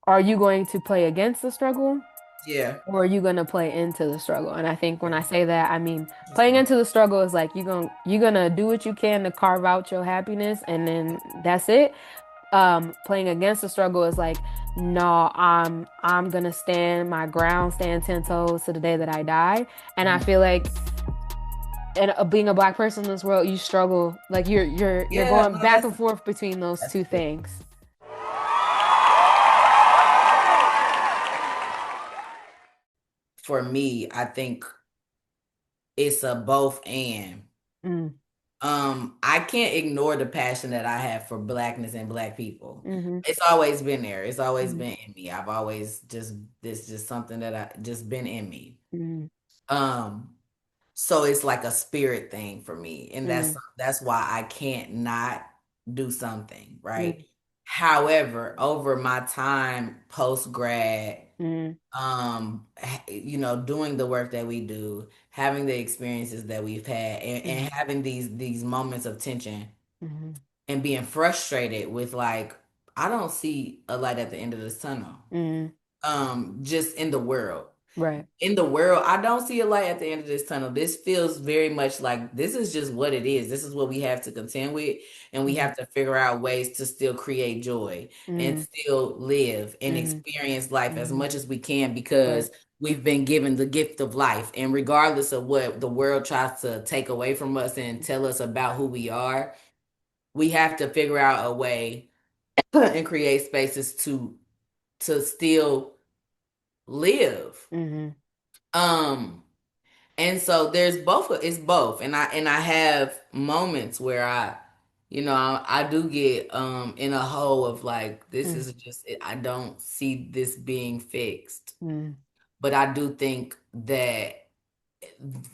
are you going to play against the struggle Yeah. or are you going to play into the struggle? And I think when Yeah. I say that, I mean playing Interesting. into the struggle is like you're gonna do what you can to carve out your happiness and then that's it. Playing against the struggle is like, no, I'm gonna stand my ground, stand 10 toes to the day that I die. And I Mhm. feel like and being a black person in this world, you struggle like you're Yeah, going no, back and forth between those that's two good. things. For me, I think it's a both and. Mm, I can't ignore the passion that I have for blackness and black people. mm-hmm, It's always been there. It's always mm-hmm, been in me. I've always just this just something that I just been in me. mm-hmm, Um, so it's like a spirit thing for me, and mm-hmm, that's why I can't not do something, mm-hmm, right? However, over my time post grad, mm-hmm, doing the work that we do, having the experiences that we've had, and having these moments of tension mm-hmm, and being frustrated with like, I don't see a light at the end of this tunnel. mm-hmm. Just in the world. Right. In the world, I don't see a light at the end of this tunnel. This feels very much like this is just what it is. This is what we have to contend with, and we Mm-hmm, have to figure out ways to still create joy and still live and mm-hmm, experience life as mm-hmm. much as we can Right. because we've been given the gift of life. And regardless of what the world tries to take away from us and tell us about who we are, we have to figure out a way and create spaces to still live. Mm-hmm, Um And so there's both, it's both. And I have moments where I do get in a hole of like this is just I don't see this being fixed. mm-hmm, But I do think that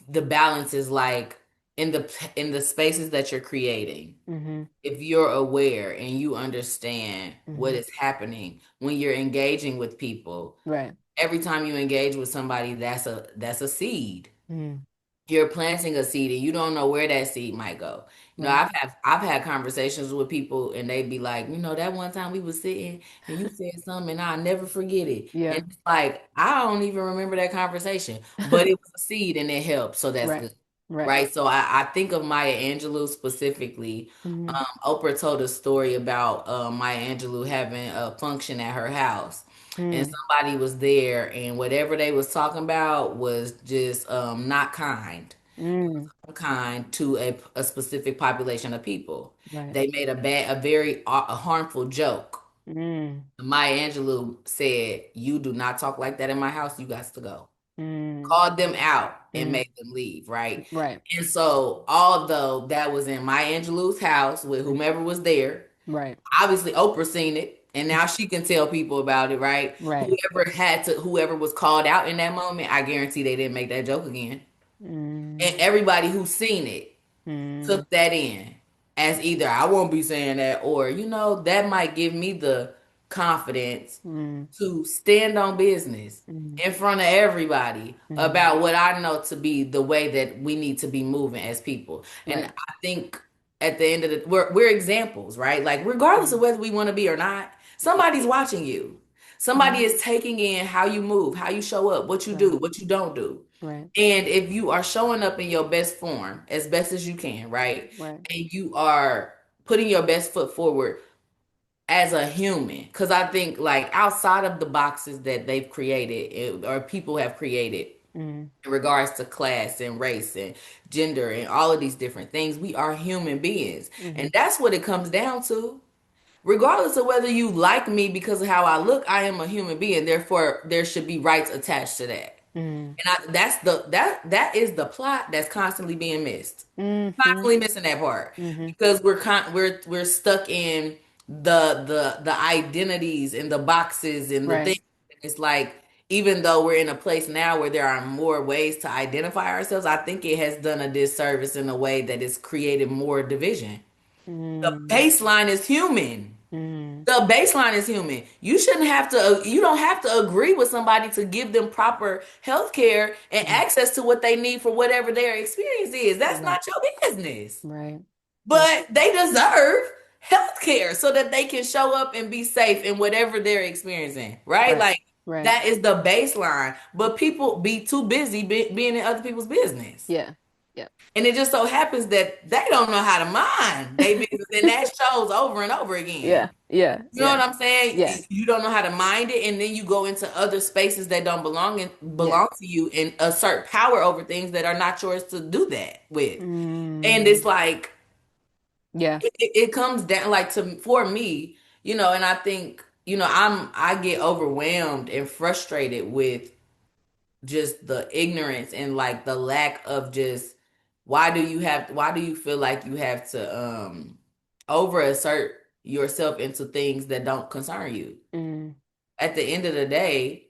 the balance is like in the spaces that you're creating. mm-hmm, If you're aware and you understand what mm-hmm. is happening when you're engaging with people, Right. every time you engage with somebody, that's a seed. Mm-hmm. You're planting a seed and you don't know where that seed might go. Right. I've had conversations with people and they'd be like, that one time we was sitting and you said something and I'll never forget it. Yeah. And it's like, I don't even remember that conversation, but it was a seed and it helped. So that's Right. good. Right. Right. So I think of Maya Angelou specifically. Mm-hmm, Oprah told a story about Maya Angelou having a function at her house and somebody was there and whatever they was talking about was just not mm-hmm. kind to a specific population of people. Right. They made a very harmful joke. Mm, Maya Angelou said, "You do not talk like that in my house. You got to go." mm, Called them out and mm, made them leave, right? right. And so, although that was in Maya Angelou's house with whomever was there, Right. obviously Oprah seen it, and now she can tell people about it, right? Right. Whoever was called out in that moment, I guarantee they didn't make that joke again. And Mm, everybody who's seen it mm, took that in as either I won't be saying that, or that might give me the confidence mm, to stand on business mm, in front of everybody mm, about what I know to be the way that we need to be moving as people. And right. I think at the end of the we're examples, right? Like regardless of Mm, whether we want to be or not, somebody's watching you. Somebody mm, is taking in how you move, how you show up, what you right. do, what you don't do. Right. And if you are showing up in your best form as best as you can, right? Right. And you are putting your best foot forward as a human, because I think like outside of the boxes that they've created or people have created Mm, in regards to class and race and gender and all of these different things, we are human beings. mm, And that's what it comes down to. Regardless of whether you like me because of how I look, I am a human being. Therefore, there should be rights attached to that. mm, And that is the plot that's constantly being missed. mm, Constantly missing that part mm, because we're stuck in the identities and the boxes and the right. things. It's like even though we're in a place now where there are more ways to identify ourselves, I think it has done a disservice in a way that it's created more division. The Mm, baseline is human. mm, The baseline is human. You don't have to agree with somebody to give them proper health care and mm, access to what they need for whatever their experience is. That's right. not your business. Right. Right. But they deserve healthcare so that they can show up and be safe in whatever they're experiencing, right? Right. Like Right. that is the baseline. But people be too busy being in other people's business. Yeah. Yeah. And it just so happens that they don't know how to mind they business, and that shows over and over again. Yeah. Yeah. You know Yeah. what I'm saying? Yeah. You don't know how to mind it, and then you go into other spaces that don't Yeah. belong to you, and assert power over things that are not yours to do that with. And Mm. it's like Yeah. it comes down like to for me, and I think I get overwhelmed and frustrated with just the ignorance and like the lack of just why do you feel like you have to over assert yourself into things that don't concern you? Mm. At the end of the day,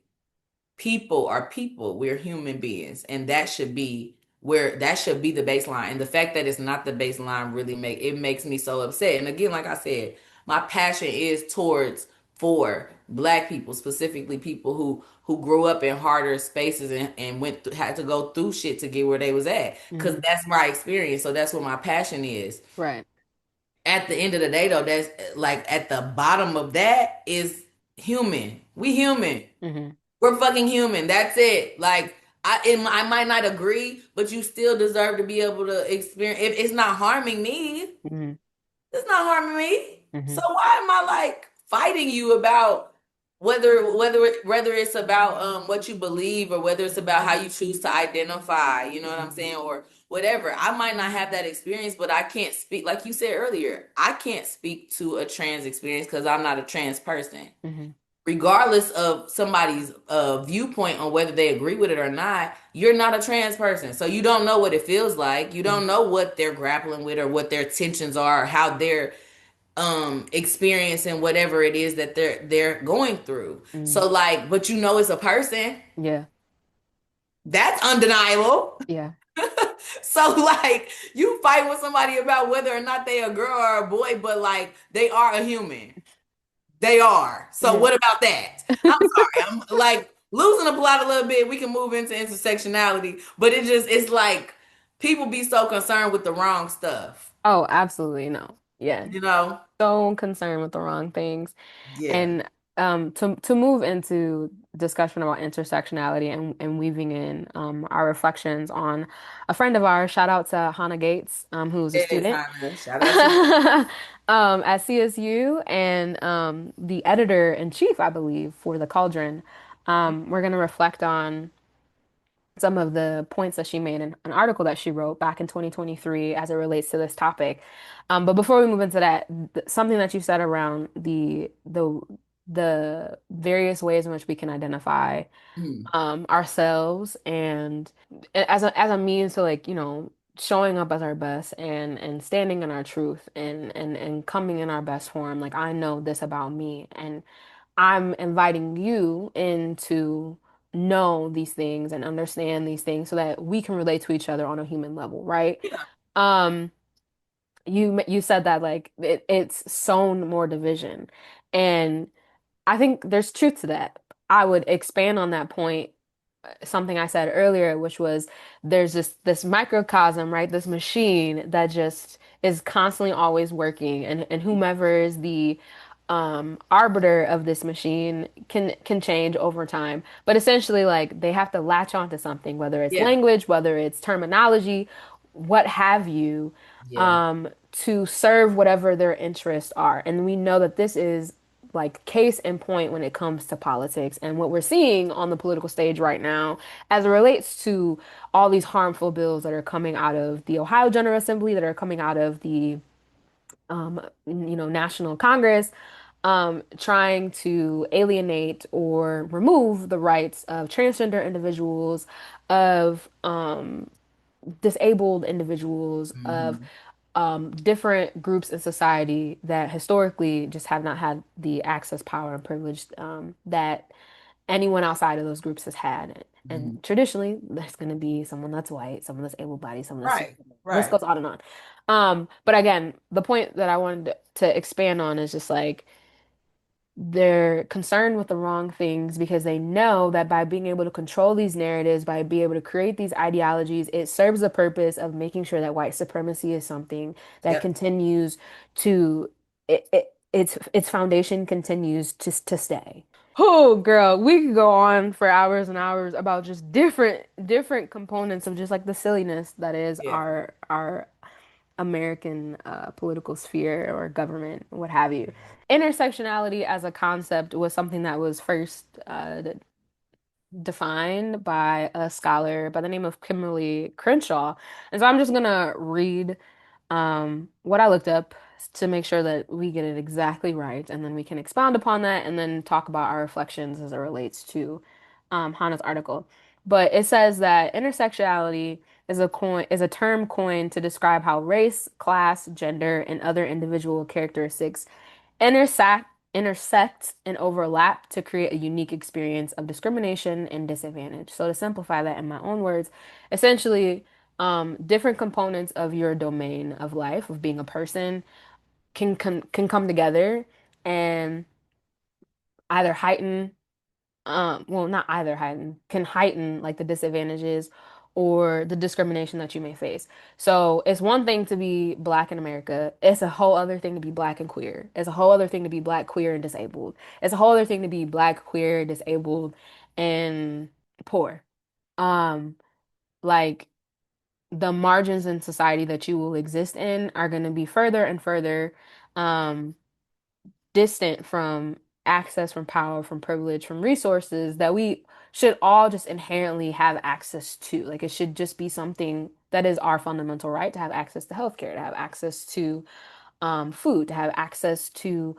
people are people. We're human beings, and that should be the baseline. And the fact that it's not the baseline really makes me so upset. And again, like I said, my passion is towards for black people, specifically people who grew up in harder spaces and had to go through shit to get where they was at. Cause Mm. that's my experience. So that's what my passion is. Right. At the end of the day though, that's like at the bottom of that is human. We human. Mm-hmm. We're fucking human. That's it. Like I might not agree, but you still deserve to be able to experience. If it's not harming me, Mm-hmm. it's not harming me. Mm-hmm. So why am I like fighting you about whether it's about what you believe or whether it's about how you choose to identify? You know what I'm saying, or whatever. I might not have that experience, but I can't speak like you said earlier. I can't speak to a trans experience because I'm not a trans person Mm-hmm. regardless of somebody's viewpoint on whether they agree with it or not. You're not a trans person, so you don't know what it feels like. You don't know what they're grappling with or what their tensions are or how they're experiencing whatever it is that they're going through. Mm-hmm. So like, but it's a person. Yeah. That's undeniable. Yeah. So like, you fight with somebody about whether or not they a girl or a boy, but like they are a human. They are. So Yeah. what about that? I'm sorry. I'm like losing the plot a little bit. We can move into intersectionality, but it's like people be so concerned with the wrong stuff. Oh, absolutely no. Yeah. You know? So concerned with the wrong things. Yeah. And to move into discussion about intersectionality and weaving in our reflections on a friend of ours, shout out to Hannah Gates, who's a Yes, student Hannah. Shout out to you. at CSU and the editor in chief, I believe, for the Cauldron. We're going to reflect on some of the points that she made in an article that she wrote back in 2023 as it relates to this topic. But before we move into that, something that you said around the various ways in which we can identify Mhm. ourselves and as a means to like, showing up as our best and standing in our truth and coming in our best form. Like I know this about me and I'm inviting you into know these things and understand these things so that we can relate to each other on a human level, right? Yeah. Um, you said that like it's sown more division, and I think there's truth to that. I would expand on that point something I said earlier, which was there's this microcosm, right? This machine that just is constantly always working, and whomever is the arbiter of this machine can change over time. But essentially, like they have to latch onto something, whether it's Yeah. language, whether it's terminology, what have you, Yeah. to serve whatever their interests are. And we know that this is like case in point when it comes to politics and what we're seeing on the political stage right now as it relates to all these harmful bills that are coming out of the Ohio General Assembly, that are coming out of the National Congress, trying to alienate or remove the rights of transgender individuals, of disabled individuals, of Mhm. different groups in society that historically just have not had the access, power, and privilege that anyone outside of those groups has had. Mhm. And traditionally, there's going to be someone that's white, someone that's able-bodied, someone that's Right. list Right. goes on and on. But again, the point that I wanted to expand on is just like they're concerned with the wrong things because they know that by being able to control these narratives, by being able to create these ideologies, it serves the purpose of making sure that white supremacy is something that Yep. continues to its foundation continues to stay. Oh, girl, we could go on for hours and hours about just different components of just like the silliness that is Yeah. our American political sphere or government, what have you. Intersectionality as a concept was something that was first defined by a scholar by the name of Kimberly Crenshaw. And so I'm just gonna read what I looked up to make sure that we get it exactly right, and then we can expound upon that and then talk about our reflections as it relates to Hannah's article. But it says that intersectionality is a term coined to describe how race, class, gender, and other individual characteristics intersect intersect and overlap to create a unique experience of discrimination and disadvantage. So to simplify that in my own words, essentially, different components of your domain of life, of being a person, can come together and either heighten well, not either heighten, can heighten like the disadvantages or the discrimination that you may face. So it's one thing to be black in America. It's a whole other thing to be black and queer. It's a whole other thing to be black, queer, and disabled. It's a whole other thing to be black, queer, disabled, and poor. Um, like the margins in society that you will exist in are going to be further and further um distant from access, from power, from privilege, from resources that we should all just inherently have access to. Like it should just be something that is our fundamental right to have access to healthcare, to have access to food, to have access to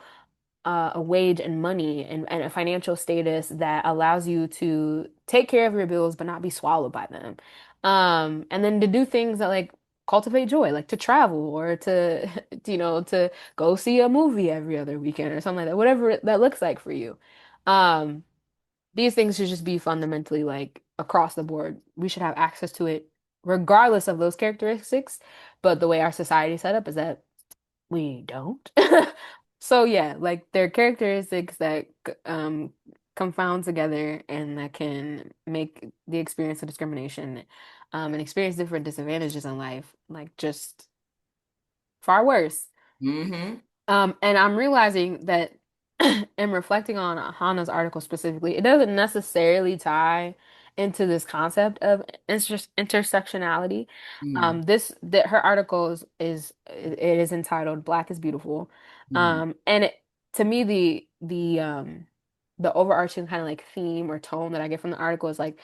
a wage and money and a financial status that allows you to take care of your bills but not be swallowed by them. And then to do things that like cultivate joy, like to travel or to, to go see a movie every other weekend or something like that, whatever that looks like for you. Um, these things should just be fundamentally like across the board. We should have access to it regardless of those characteristics. But the way our society is set up is that we don't. So yeah, like they're characteristics that confound together and that can make the experience of discrimination and experience different disadvantages in life like just far worse. Mm-hmm. And I'm realizing that and reflecting on Hannah's article specifically, it doesn't necessarily tie into this concept of intersectionality. Mm-hmm. This that her article is it is entitled "Black is Beautiful," Mm-hmm. and it to me the overarching kind of like theme or tone that I get from the article is like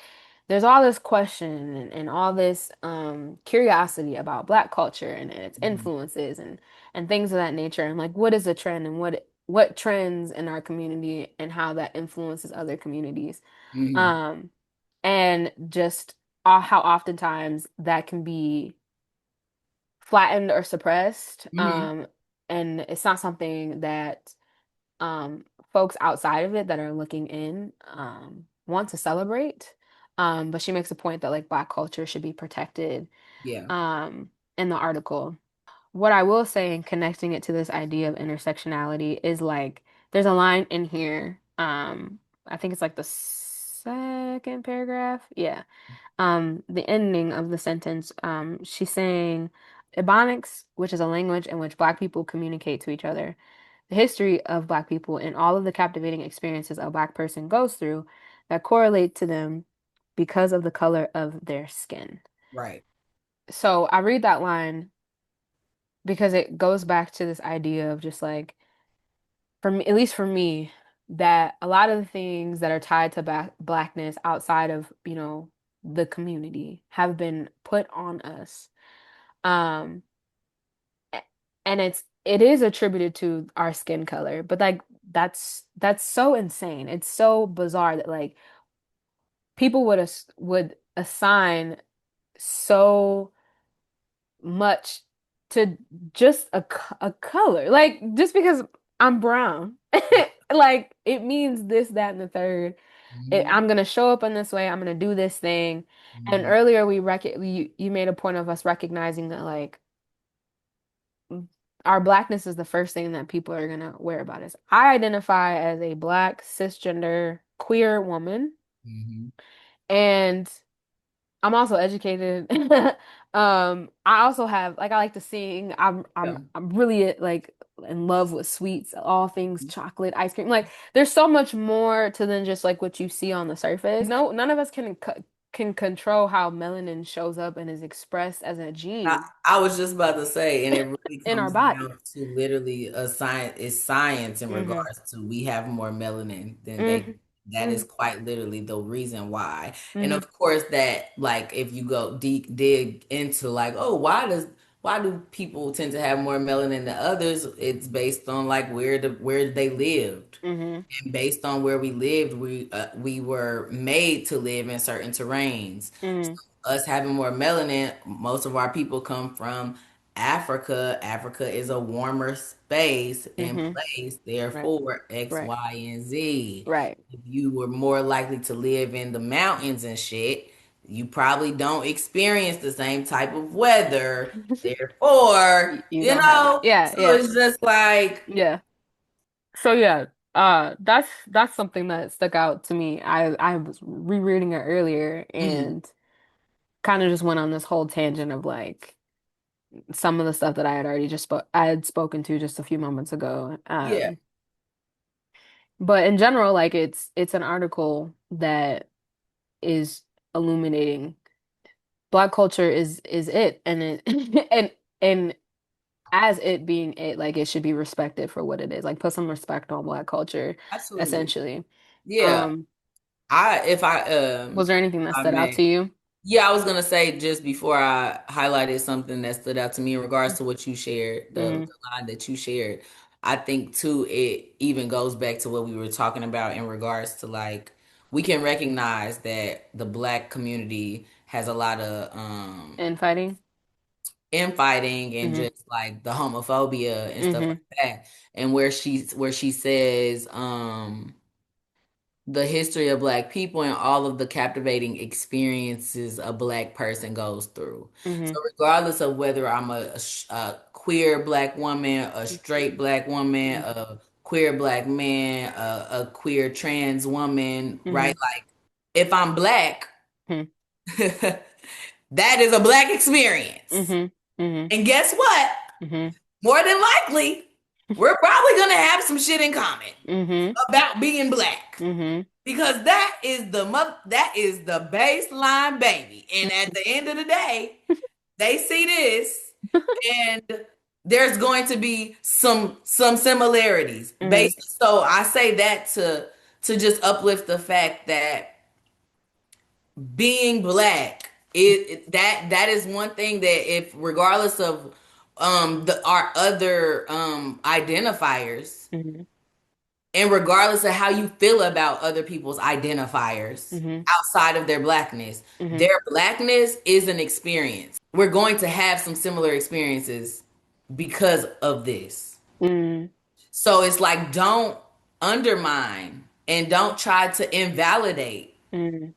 there's all this question and all this curiosity about Black culture and its influences and things of that nature and like what is a trend and what trends in our community and how that influences other communities Mm-hmm. um and just how oftentimes that can be flattened or suppressed Mm-hmm. and it's not something that um folks outside of it that are looking in want to celebrate but she makes a point that like Black culture should be protected Yeah. um in the article. What I will say in connecting it to this idea of intersectionality is like there's a line in here. I think it's like the second paragraph. Yeah. The ending of the sentence. She's saying Ebonics, which is a language in which Black people communicate to each other, the history of Black people and all of the captivating experiences a Black person goes through that correlate to them because of the color of their skin. Right. So I read that line because it goes back to this idea of just like for me, at least for me, that a lot of the things that are tied to blackness outside of, the community have been put on us. Um, a- and it is attributed to our skin color, but like that's so insane. It's so bizarre that like people would assign so much to just a color. Like just because I'm brown, like it means this, that, and the third. Mm-hmm. I'm gonna show up in this way. I'm gonna do this thing. And Mm-hmm. earlier you made a point of us recognizing that like our blackness is the first thing that people are gonna worry about us. I identify as a black cisgender queer woman, Mm-hmm. and I'm also educated. I also have like I like to sing. I'm Yeah. I'm I'm really like in love with sweets, all things chocolate, ice cream. Like there's so much more to than just like what you see on the surface. No, none of us can control how melanin shows up and is expressed as a gene I was just about to say, and it really in our comes body. down to literally a science. It's science in Hmm. regards to we have more melanin than they. Hmm. That is Hmm. quite literally the reason why. And Hmm. of course, that like if you go deep dig into like, oh, why do people tend to have more melanin than others? It's based on like where they lived. Hmm. And based on where we lived, we were made to live in certain terrains. Hmm. Us having more melanin, most of our people come from Africa. Africa is a warmer space and Hmm. place, Right. therefore X, Right. Y, and Z. Right. If you were more likely to live in the mountains and shit, you probably don't experience the same type of weather. Therefore, You don't have it. Yeah. so Yeah. it's just like, Yeah. So yeah, that's something that stuck out to me. I was rereading it earlier mhm, and kind of just went on this whole tangent of like some of the stuff that I had already I had spoken to just a few moments ago. yeah, But in general, like it's an article that is illuminating Black culture is it and it and as it being it, like it should be respected for what it is. Like put some respect on Black culture, absolutely. essentially. Yeah. Um, If was there anything that I stood out may. to you? Yeah, I was gonna say just before I highlighted something that stood out to me in regards to what you shared, Hmm. the line that you shared. I think too it even goes back to what we were talking about in regards to like we can recognize that the black community has a lot of Infighting. infighting and Hmm. just like the homophobia and stuff like Hmm. that. And where she says the history of black people and all of the captivating experiences a black person goes through. So Hmm. regardless of whether I'm a queer black woman, a straight black woman, a queer black man, a queer trans woman, Hmm. right? Like if I'm black, Hmm. that is a black experience. Hmm. Hmm. And guess what? Hmm. More than likely, we're probably gonna have some shit in common Hmm. about being black. Hmm. Because that is the baseline, baby. And at the end of the day, they see this and there's going to be some similarities Hmm. based. So I say that to just uplift the fact that being black that is one thing that if regardless of the our other identifiers Hmm. and regardless of how you feel about other people's identifiers Hmm. outside of Hmm. their blackness is an experience. We're going to have some similar experiences because of this. Hmm. So it's like, don't undermine and don't try to invalidate, Hmm.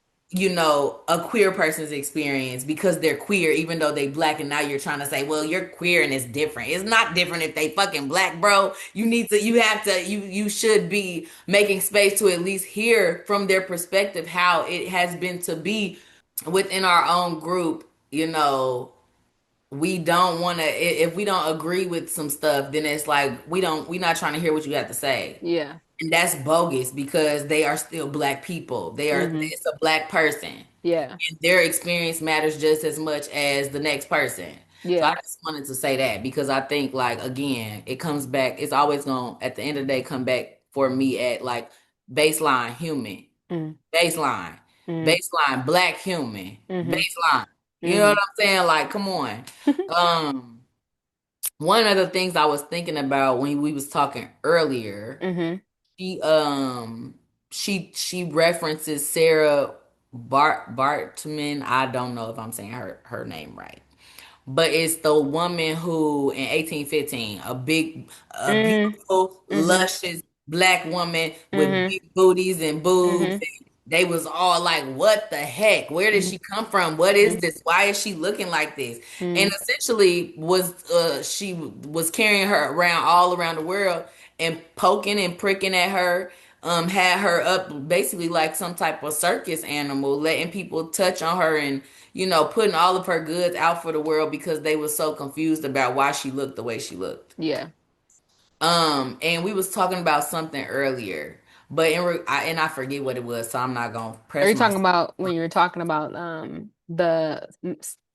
a queer person's experience because they're queer, even though they black, and now you're trying to say, well, you're queer and it's different. It's not different if they fucking black, bro. You should be making space to at least hear from their perspective how it has been to be within our own group. We don't want to, if we don't agree with some stuff, then it's like we're not trying to hear what you have to say. Yeah. And that's bogus because they are still black people. Hmm. It's a black person. Yeah. And their experience matters just as much as the next person. So I Yeah. just wanted to say that because I think like again, it comes back, it's always gonna at the end of the day come back for me at like baseline human, Hmm. baseline, Hmm. baseline black human, Hmm. baseline. You know what Hmm. I'm saying? Like, come on. Um, one of the things I was thinking about when we was talking earlier, Hmm. she she references Sarah Bartman. I don't know if I'm saying her name right, but it's the woman who in 1815, a Hmm. beautiful, Hmm. luscious black woman with Hmm. big booties and boobs. Hmm. And they was all like, "What the heck? Where did she come from? What is this? Why is she looking like this?" And Hmm. essentially, she was carrying her around all around the world and poking and pricking at her. Had her up basically like some type of circus animal, letting people touch on her and putting all of her goods out for the world because they were so confused about why she looked the way she looked. Yeah. And we was talking about something earlier, but and I forget what it was, so I'm not gonna Are press you my. talking about when you were talking about the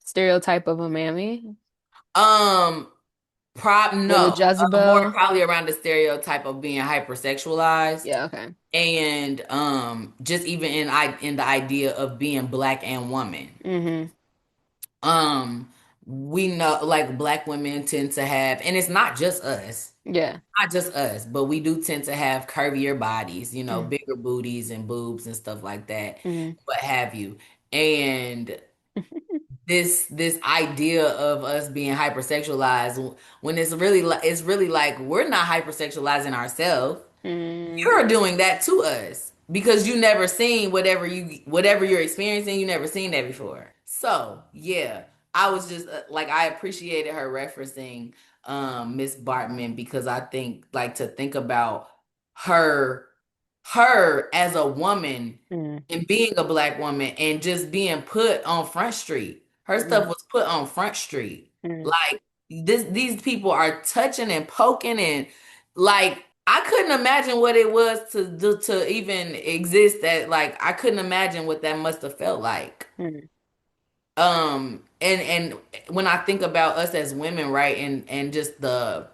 stereotype of a mammy Um, with no, more Jezebel? probably around the stereotype of being hypersexualized, Yeah, okay. and just even in the idea of being black and woman. Mm-hmm. Um, we know like black women tend to have, and it's not just us. Yeah. Not just us, but we do tend to have curvier bodies, Mm-hmm. bigger booties and boobs and stuff like that, Mm-hmm. what have you. And this idea of us being hypersexualized when it's really like we're not hypersexualizing ourselves. Mm-hmm. You're doing that to us because you never seen whatever you're experiencing, you never seen that before. So yeah, I was just like I appreciated her referencing Miss Bartman because I think like to think about her her as a woman and being a black woman and just being put on Front Street. Her Mm-hmm. stuff was put on Front Street. Mm-hmm. Like these people are touching and poking and like I couldn't imagine what it was to do to even exist that like I couldn't imagine what that must have felt like. Mm-hmm. And when I think about us as women, right, and just the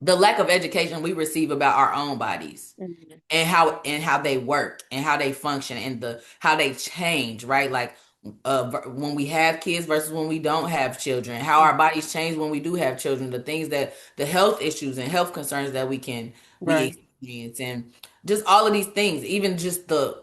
lack of education we receive about our own bodies Mm-hmm. and how they work and how they function and the how they change, right? Like when we have kids versus when we don't have children, how our bodies change when we do have children, the things that the health issues and health concerns that we Right. experience, and just all of these things, even just the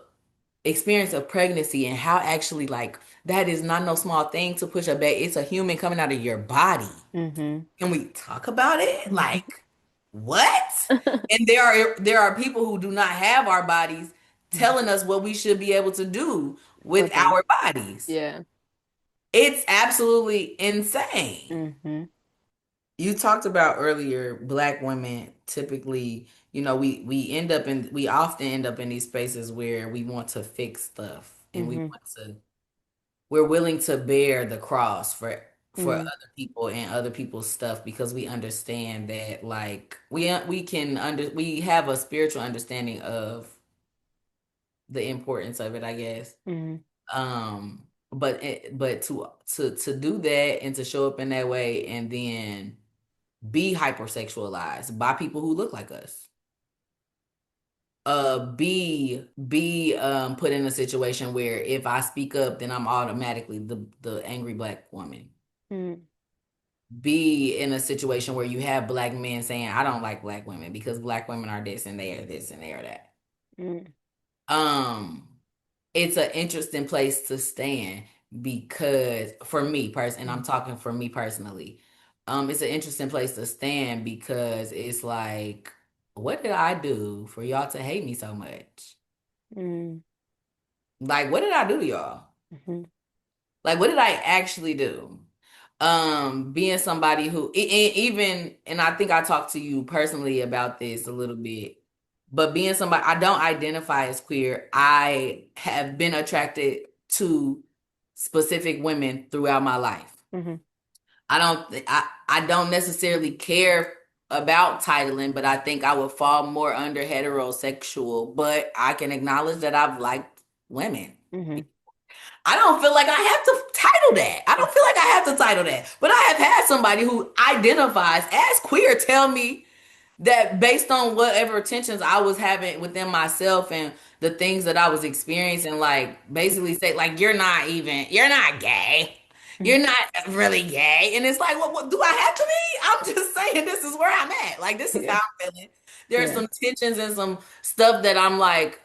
experience of pregnancy and how actually like that is not no small thing to push a baby. It's a human coming out of your body. Mm-hmm. Can we talk about it? Like what? And there are people who do not have our bodies telling us what we should be able to do with With them. our bodies. Yeah. It's absolutely insane. Mm-hmm. You talked about earlier black women typically, we often end up in these spaces where we want to fix stuff and Mm-hmm. we're willing to bear the cross for Mm-hmm. other people and other people's stuff because we understand that like we have a spiritual understanding of the importance of it, I guess. Mm-hmm. But to do that and to show up in that way and then be hypersexualized by people who look like us. Be put in a situation where if I speak up, then I'm automatically the angry black woman. Mm-hmm. Be in a situation where you have black men saying, I don't like black women because black women are this and they are this and they are that. Mm-hmm. Um, it's an interesting place to stand because for me and I'm talking for me personally, it's an interesting place to stand because it's like, what did I do for y'all to hate me so much? Mm-hmm. Like, what did I do to y'all? Mm-hmm. Like, what did I actually do? Being somebody who even, and I think I talked to you personally about this a little bit, but being somebody, I don't identify as queer. I have been attracted to specific women throughout my life. Mm-hmm. I don't necessarily care about titling, but I think I would fall more under heterosexual, but I can acknowledge that I've liked women. Mm-hmm. I don't feel like I have to title that. I don't feel like I have to title that. But I have had somebody who identifies as queer tell me that based on whatever tensions I was having within myself and the things that I was experiencing, like basically say, like, you're not gay. You're not really gay. And it's like, what do I have to be? I'm just saying this is where I'm at. Like, this is how Yeah. I'm feeling. There's Yeah. some tensions and some stuff that I'm like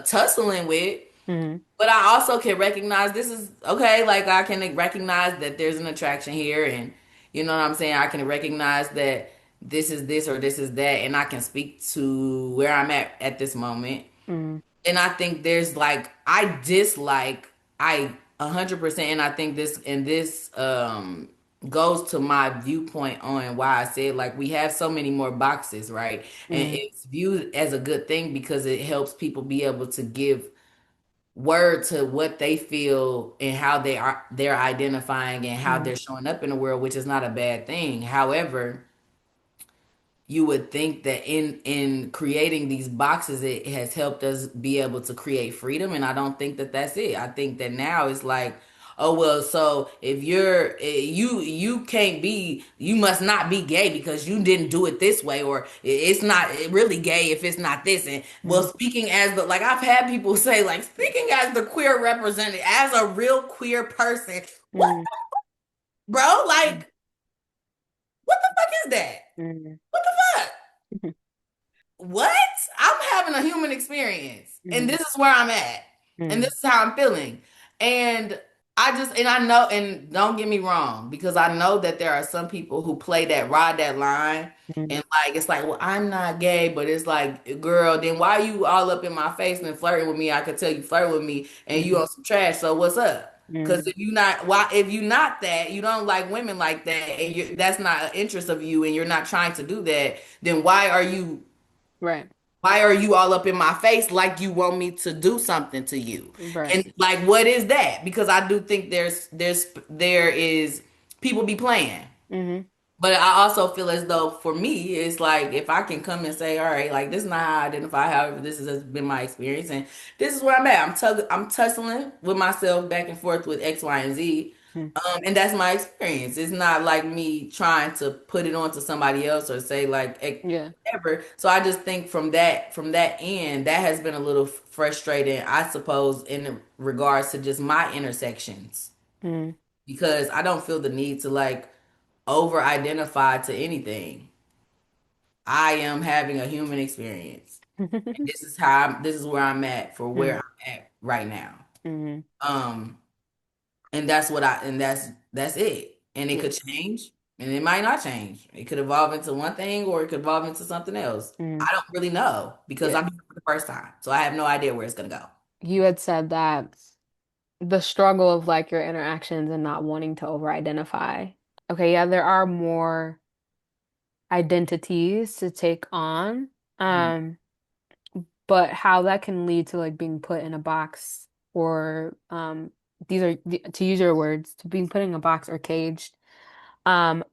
tussling with. Mm-hmm. But I also can recognize this is okay. Like I can recognize that there's an attraction here, and you know what I'm saying. I can recognize that this is this or this is that, and I can speak to where I'm at this moment. Mm-hmm. And I think there's like I dislike I 100%, and I think this goes to my viewpoint on why I said like we have so many more boxes, right? And Mm-hmm. it's viewed as a good thing because it helps people be able to give word to what they feel and how they're identifying and how Mm-hmm. they're showing up in the world, which is not a bad thing. However, you would think that in creating these boxes, it has helped us be able to create freedom, and I don't think that that's it. I think that now it's like, oh well, so if you can't be, you must not be gay because you didn't do it this way, or it's not really gay if it's not this. And well, Mm, speaking as the, like, I've had people say, like, speaking as the queer representative, as a real queer person, what, mm, bro, mm, like, what the fuck is that? mm, What the fuck? What? I'm having a human experience, and mm, this is where I'm at, and this mm, is how I'm feeling. And I know, and don't get me wrong, because I know that there are some people who play that, ride that line, mm, and like, it's like, well, I'm not gay, but it's like, girl, then why you all up in my face and flirting with me? I could tell you flirt with me, and you mm, on some trash. So what's up? Because mm, if you not, why, if you not that, you don't like women like that, and that's not an interest of you, and you're not trying to do that, then right, why are you all up in my face like you want me to do something to you? right. And like, what is that? Because I do think there is people be playing. Mm-hmm. But I also feel as though for me, it's like, if I can come and say, all right, like, this is not how I identify, however, this has been my experience, and this is where I'm at. I'm tussling with myself back and forth with X, Y, and Z. Mm, And that's my experience. It's not like me trying to put it onto somebody else or say like yeah. whatever. So I just think from that end, that has been a little frustrating, I suppose, in regards to just my intersections, Mm. because I don't feel the need to like over identify to anything. I am having a human experience. This is where I'm at for where Mm, I'm at right now. mm, Um, and that's what I and that's it. And it yeah. could change, and it might not change. It could evolve into one thing, or it could evolve into something else. Mm, I don't really know because yeah. I'm here for the first time, so I have no idea where it's gonna go. You had said that the struggle of like your interactions and not wanting to over-identify. Okay, yeah, there are more identities to take on. Mhm. Um, but how that can lead to like being put in a box or these are to use your words, to being put in a box or caged,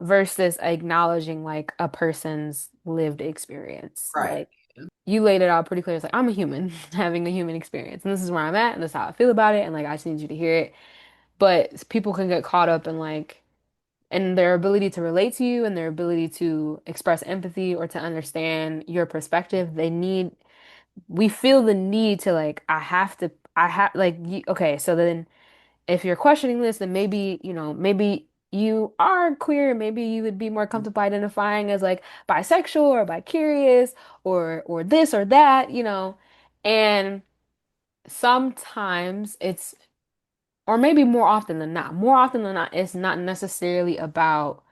versus acknowledging like a person's lived experience. Right, Like you laid it out pretty clear. It's like I'm a human having a human experience, and this is where I'm at, and this is how I feel about it, and like I just need you to hear it. But people can get caught up in like in their ability to relate to you and their ability to express empathy or to understand your perspective. We feel the need to like, I have, like, okay, so then if you're questioning this, then maybe, maybe you are queer, maybe you would be more comfortable identifying as like bisexual or bi-curious or this or that, and sometimes it's, or maybe more often than not, it's not necessarily about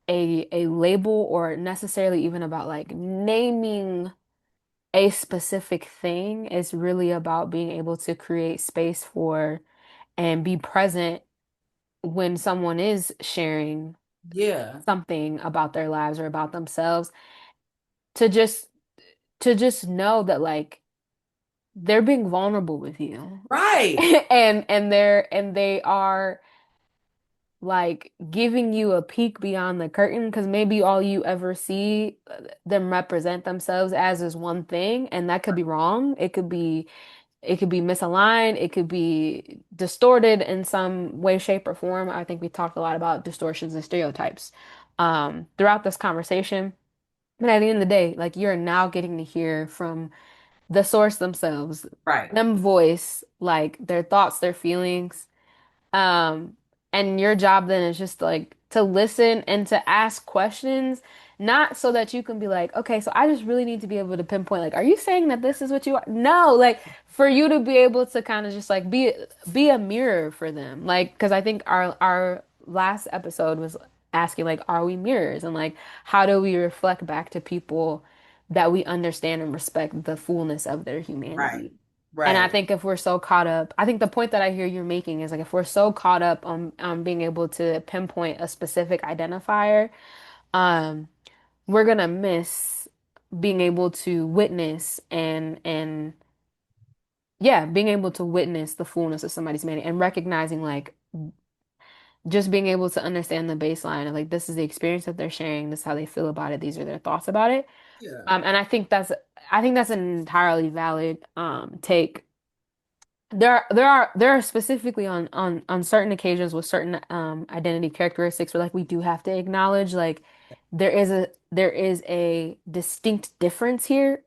a label or necessarily even about like naming a specific thing. It's really about being able to create space for and be present when someone is sharing yeah, something about their lives or about themselves, to just know that like they're being vulnerable with you. right, And they are like giving you a peek beyond the curtain, because maybe all you ever see them represent themselves as is one thing, and that could be wrong. It could be misaligned, it could be distorted in some way, shape, or form. I think we talked a lot about distortions and stereotypes throughout this conversation. But at the end of the day, like you're now getting to hear from the source themselves, right, them voice, like their thoughts, their feelings. Um, and your job then is just like to listen and to ask questions, not so that you can be like, okay, so I just really need to be able to pinpoint, like, are you saying that this is what you are? No, like for you to be able to kind of just like be a mirror for them. Like, because I think our last episode was asking like, are we mirrors? And like, how do we reflect back to people that we understand and respect the fullness of their right, humanity? And I right, think if we're so caught up, I think the point that I hear you're making is like if we're so caught up on being able to pinpoint a specific identifier, um, we're gonna miss being able to witness and yeah, being able to witness the fullness of somebody's humanity and recognizing like just being able to understand the baseline of like this is the experience that they're sharing, this is how they feel about it, these are their thoughts about it. Yeah. And I think that's an entirely valid take. There are specifically on certain occasions with certain identity characteristics where like we do have to acknowledge like there is a distinct difference here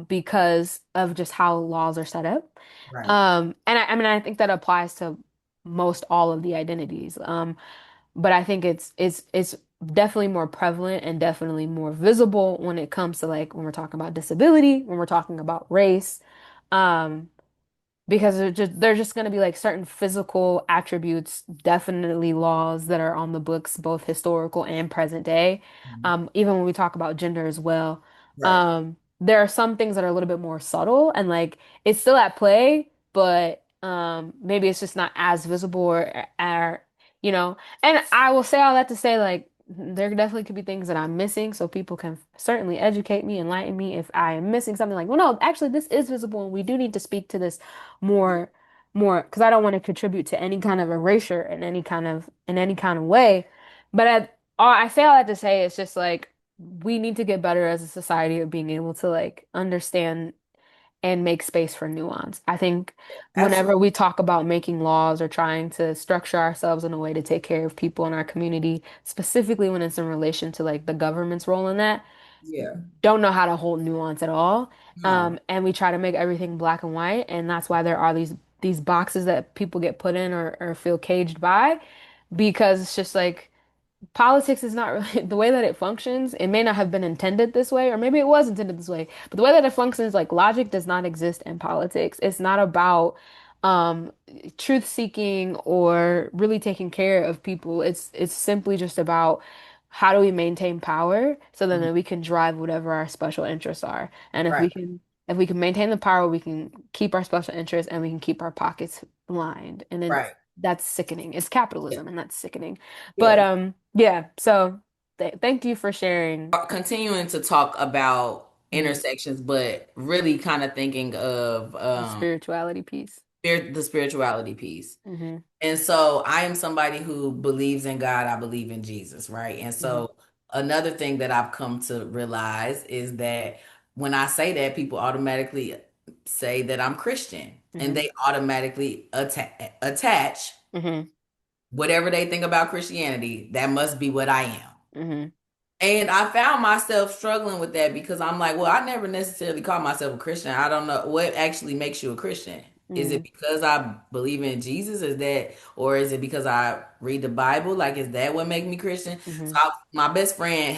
because of just how laws are set up. Right. And I mean I think that applies to most all of the identities. But I think it's definitely more prevalent and definitely more visible when it comes to like when we're talking about disability, when we're talking about race. Um, because they're just going to be like certain physical attributes, definitely laws that are on the books, both historical and present day. Mhm. Even when we talk about gender as well, Right. there are some things that are a little bit more subtle and like it's still at play, but maybe it's just not as visible or you know. And I will say all that to say like there definitely could be things that I'm missing, so people can certainly educate me, enlighten me if I am missing something like, well, no, actually this is visible and we do need to speak to this more because I don't want to contribute to any kind of erasure in any kind of way. But I say all that to say it's just like we need to get better as a society of being able to like understand and make space for nuance. I think whenever Absolutely. we talk about making laws or trying to structure ourselves in a way to take care of people in our community, specifically when it's in relation to like the government's role in that, Yeah. don't know how to hold nuance at all. No. And we try to make everything black and white, and that's why there are these boxes that people get put in or feel caged by, because it's just like politics is not really the way that it functions. It may not have been intended this way, or maybe it was intended this way, but the way that it functions, like logic does not exist in politics. It's not about um truth seeking or really taking care of people. It's simply just about how do we maintain power so then Mhm. that we can drive whatever our special interests are. And Right. if we can maintain the power, we can keep our special interests and we can keep our pockets lined. And then Right. that's sickening. It's Yeah. capitalism and that's sickening. But Yeah. yeah, so thank you for sharing. Continuing to talk about Mhm. intersections, but really kind of thinking of The spirituality piece. the spirituality piece. Hmm. And so I am somebody who believes in God, I believe in Jesus, right? And Hmm. so another thing that I've come to realize is that when I say that, people automatically say that I'm Christian and Hmm. they automatically attach Hmm. whatever they think about Christianity, that must be what I am. Hmm. And I found myself struggling with that because I'm like, well, I never necessarily call myself a Christian. I don't know what actually makes you a Christian. Is it Hmm. because I believe in Jesus? Is that, or is it because I read the Bible? Like, is that what makes me Christian? So Hmm. my best friend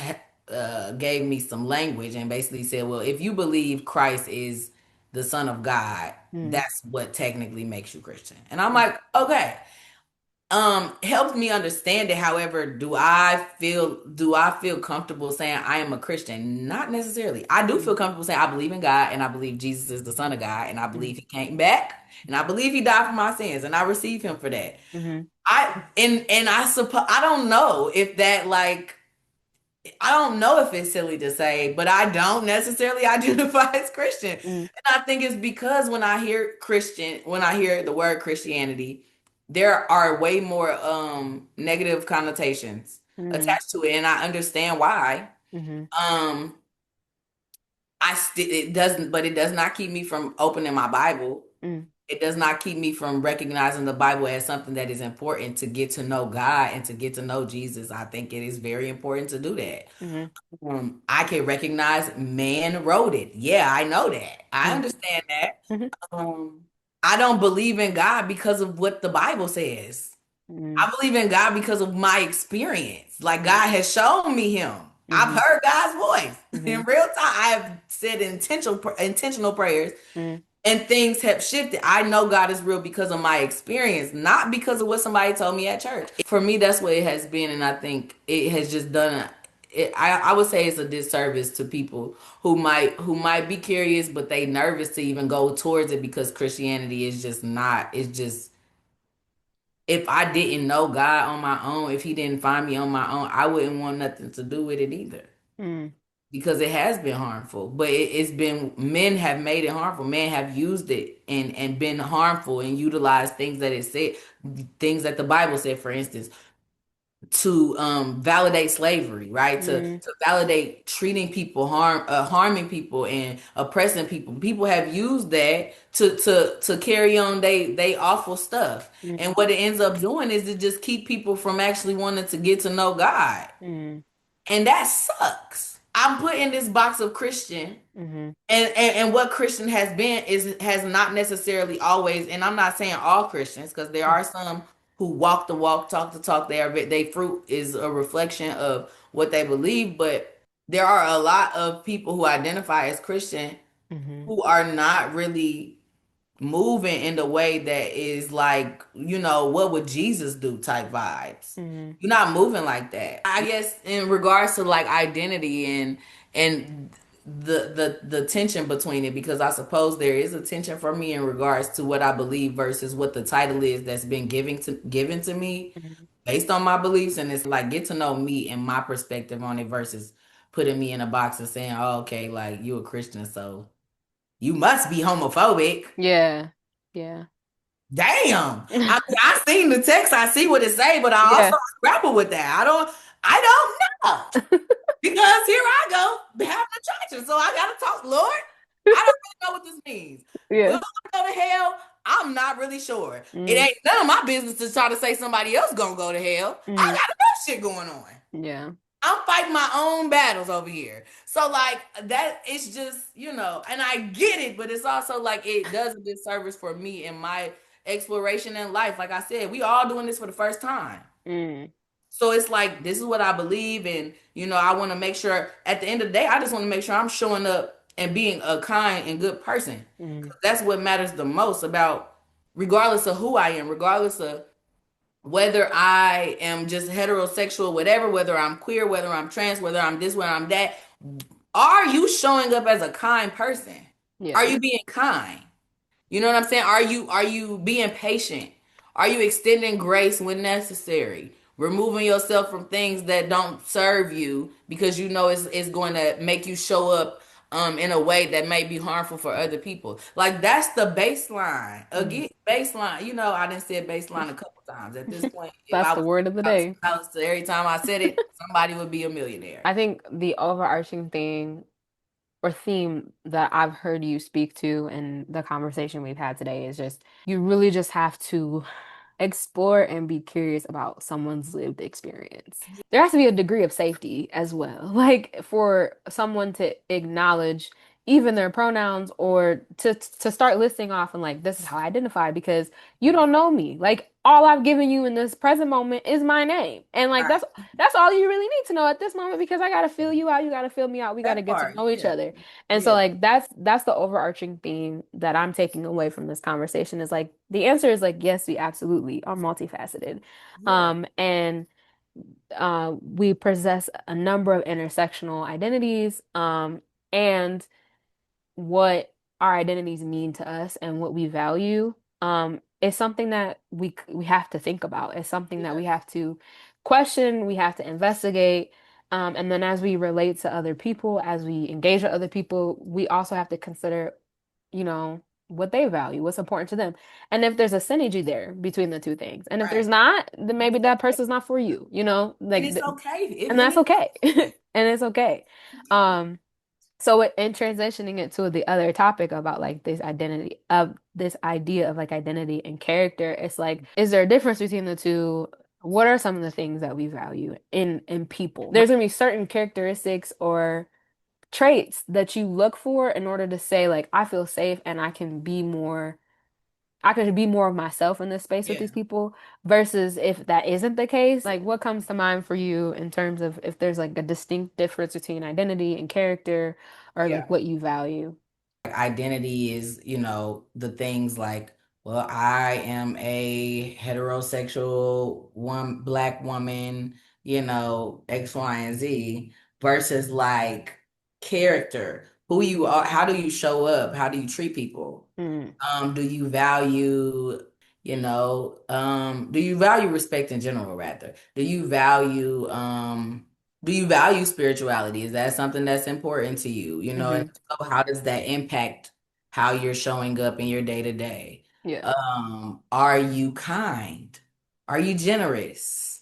gave me some language and basically said, well, if you believe Christ is the Son of God, Hmm. that's what technically makes you Christian. And I'm like, okay, helps me understand it. However, do I feel comfortable saying I am a Christian? Not necessarily. I do feel comfortable saying I believe in God and I believe Jesus is the Son of God and I believe he came back and I believe he died for my sins and I receive him for that. Hmm. And I suppose I don't know if that like I don't know if it's silly to say, but I don't necessarily identify as Christian. Hmm. And I think it's because when I hear Christian, when I hear the word Christianity, there are way more negative connotations Hmm. attached to it. And I understand why. Hmm. Um I still it doesn't, but it does not keep me from opening my Bible. Hmm. It does not keep me from recognizing the Bible as something that is important to get to know God and to get to know Jesus. I think it is very important to do that. Hmm. I can recognize man wrote it. Yeah, I know that. I Hmm. understand that. Hmm. Um, I don't believe in God because of what the Bible says. Hmm. I believe in God because of my experience. Like God has shown me him. I've Hmm. heard God's voice Hmm. in real time. I have said intentional prayers Hmm. and things have shifted. I know God is real because of my experience, not because of what somebody told me at church. For me, that's what it has been, and I think it has just done. I would say it's a disservice to people who might be curious, but they nervous to even go towards it because Christianity is just not. It's just if I didn't know God on my own, if He didn't find me on my own, I wouldn't want nothing to do with it either. Hmm. because it has been harmful. But it's been, men have made it harmful. Men have used it and been harmful and utilized things that it said, things that the Bible said, for instance, to validate slavery, right? Mm, To validate treating people, harming people and oppressing people. People have used that to carry on they awful stuff. And mm, what it ends up doing is to just keep people from actually wanting to get to know God. mm, And that sucks. I'm put in this box of Christian, mm, and what Christian has been is has not necessarily always, and I'm not saying all Christians, because there are some who walk the walk, talk the talk. They fruit is a reflection of what they believe, but there are a lot of people who identify as Christian mm, who are not really moving in the way that is like, what would Jesus do type vibes. mm, You're not moving like that. I guess in regards to like identity and the tension between it, because I suppose there is a tension for me in regards to what I believe versus what the title is that's been given to me mm. based on my beliefs, and it's like get to know me and my perspective on it versus putting me in a box and saying, oh, okay, like you a Christian, so you must be homophobic. Yeah. Yeah. Damn. I mean, I seen the text, I see what it say, but I Yeah. also grapple with that. I don't know. Because here I go, having a church. So I gotta talk, Lord. I don't really know what this means. Will Yeah. I go to hell? I'm not really sure. It Mm, ain't none of my business to try to say somebody else gonna go to hell. I mm, got enough shit going on. yeah. I'm fighting my own battles over here. So like that it's just, and I get it, but it's also like it does a disservice for me in my exploration in life. Like I said, we all doing this for the first time. Mm, So it's like this is what I believe, and I want to make sure at the end of the day, I just want to make sure I'm showing up and being a kind and good person. mm, 'Cause that's what matters the most about, regardless of who I am, regardless of whether I am just heterosexual, whatever, whether I'm queer, whether I'm trans, whether I'm this, whether I'm that. Are you showing up as a kind person? Are yeah. you being kind? You know what I'm saying? Are you being patient? Are you extending grace when necessary? Removing yourself from things that don't serve you because you know it's going to make you show up in a way that may be harmful for other people. Like that's the baseline. Mm. Again, baseline. I didn't say baseline a couple times. At this point, if That's I the was word of the out day. to every time I said it, somebody would be a millionaire. I think the overarching thing or theme that I've heard you speak to in the conversation we've had today is just you really just have to explore and be curious about someone's lived experience. There has to be a degree of safety as well, like for someone to acknowledge even their pronouns or to start listing off and like this is how I identify because you don't know me. Like all I've given you in this present moment is my name. And like Right. that's all you really need to know at this moment because I gotta feel you out, you gotta feel me out, we gotta That get to part. know each Yeah. other. And so Yeah. like that's the overarching theme that I'm taking away from this conversation is like the answer is like yes, we absolutely are multifaceted. Yeah. And we possess a number of intersectional identities and what our identities mean to us and what we value is something that we have to think about. It's something that Yeah. we have to question, we have to investigate. And then as we relate to other people, as we engage with other people, we also have to consider, you know, what they value, what's important to them. And if there's a synergy there between the two things. And if Right. there's not, then maybe It's that okay. person's not for you, And like it's okay if and that's any. okay. And it's okay. Um so in transitioning it to the other topic about like this identity of this idea of like identity and character, it's like, is there a difference between the two? What are some of the things that we value in people? There's gonna be certain characteristics or traits that you look for in order to say like I feel safe and I could be more of myself in this space with Yeah. these people versus if that isn't the case, like what comes to mind for you in terms of if there's like a distinct difference between identity and character or Yeah. like what you value? Identity is, the things like, well, I am a heterosexual one black woman, X, Y, and Z, versus like character, who you are, how do you show up, how do you treat people? Mm, Do you value, do you value respect in general, rather? Do you value Do you value spirituality? Is that something that's important to you? You know, and Hmm. so how does that impact how you're showing up in your day to day? Yeah. Are you kind? Are you generous?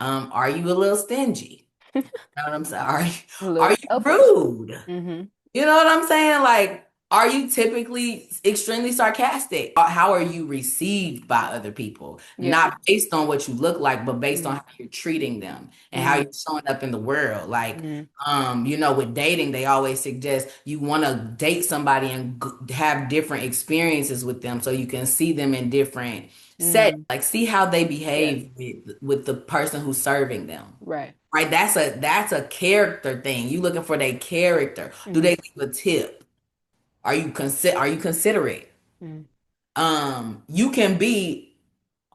Are you a little stingy? You know what I'm saying? A little Are you selfish. rude? Hmm. You know what I'm saying? Like, are you typically extremely sarcastic? How are you received by other people? Yeah. Not based on what you look like, but based on Mm-hmm. how you're treating them and how Mm-hmm. you're showing up in the world. Like, Mm-hmm. with dating, they always suggest you want to date somebody and have different experiences with them so you can see them in different settings. Mm-hmm. Like, see how they Yeah. behave with the person who's serving them. Right. Right, that's a character thing. You looking for their character. Do Mm-hmm. they leave a tip? Are you considerate? Mm-hmm. You can be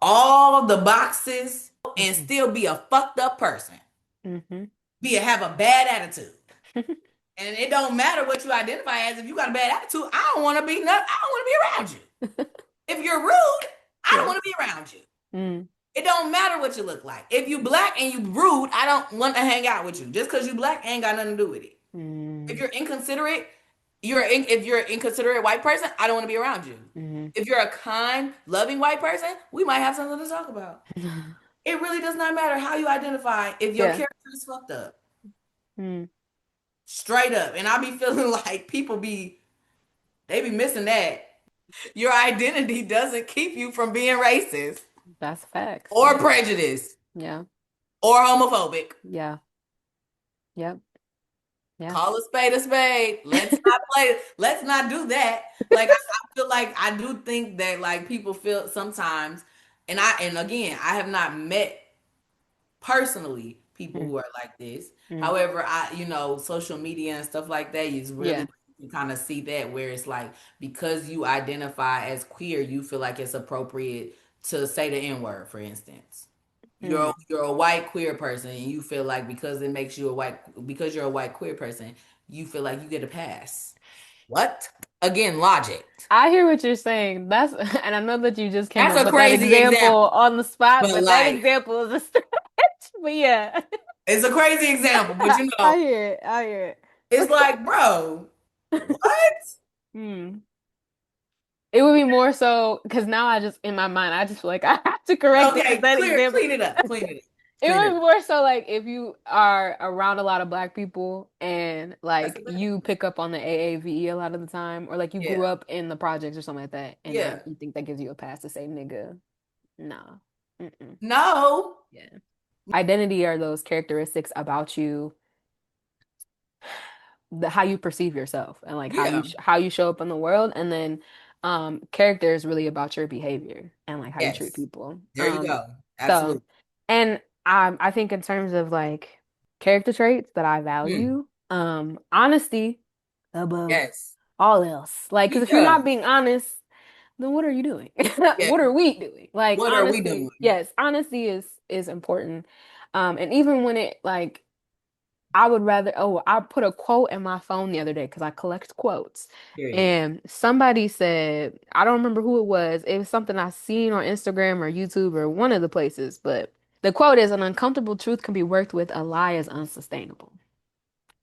all the boxes and Mm-hmm. still be a fucked up person. Mm-hmm. Have a bad attitude. And it don't matter what you identify as. If you got a bad attitude, I don't want to be I don't want to be around you. If you're rude, I don't Yeah. want to be around you. Mm-hmm. It don't matter what you look like. If you black and you rude, I don't want to hang out with you. Just because you black ain't got nothing to do with it. If you're inconsiderate, if you're an inconsiderate white person, I don't want to be around you. Mm-hmm. If you're a kind, loving white person, we might have something to talk about. It really does not matter how you identify if your Yeah. character is fucked up. Mm-hmm. Straight up. And I be feeling like they be missing that. Your identity doesn't keep you from being racist That's facts. or Yeah. prejudiced Yeah. or homophobic. Yeah. Yep. Yeah. Call a spade a spade. Let's not play. Let's not do that. Like I feel like I do think that like people feel sometimes, and again, I have not met personally people Mm-hmm. who are like this. Mm-hmm. However, social media and stuff like that is Yeah. really you kind of see that where it's like because you identify as queer, you feel like it's appropriate to say the N word, for instance. Mm. You're a white queer person and you feel like because you're a white queer person, you feel like you get a pass. What? Again, logic. I hear what you're saying. That's and I know that you just came That's up a with that crazy example example. on the spot, But but that like example is a stretch. But yeah. it's a crazy example, but I hear it. I hear it's like, bro, what? it. It would be more so because now I just in my mind I just feel like I have to correct it because Okay, that example. clean it up, clean it up, It clean it would up. be more so like if you are around a lot of black people and That's like the thing. you pick up on the AAVE a lot of the time, or like you grew Yeah, up in the projects or something like that, and like yeah. you think that gives you a pass to say nigga. Nah. Mm-mm. No. Yeah. Identity are those characteristics about you, how you perceive yourself and like Yeah. how you show up in the world, and then character is really about your behavior and like how you treat Yes. people. There you go. So Absolutely. and I think in terms of like character traits that I Hmm. value, honesty above Yes. all else. Like, because if you're Yeah. not being honest, then what are you doing? Yeah. What are we doing? Like What are we honesty, doing? yes, honesty is important. And even when it like I would rather, oh, I put a quote in my phone the other day because I collect quotes. Period. And somebody said, I don't remember who it was. It was something I seen on Instagram or YouTube or one of the places, but the quote is an uncomfortable truth can be worked with, a lie is unsustainable.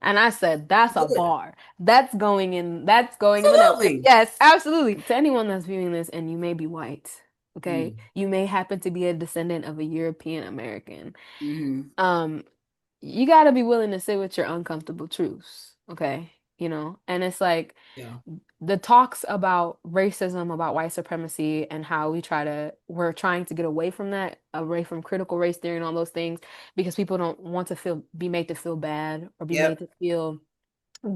And I said, that's a Good. bar. That's going in the notebook. Absolutely. Yes, absolutely. To anyone that's viewing this, and you may be white, okay? Mm. You may happen to be a descendant of a European American. Hmm. Um, you got to be willing to sit with your uncomfortable truths, okay? And it's like Yeah. the talks about racism, about white supremacy, and how we're trying to get away from that, away from critical race theory and all those things, because people don't want to be made to feel bad or be made Yep. to feel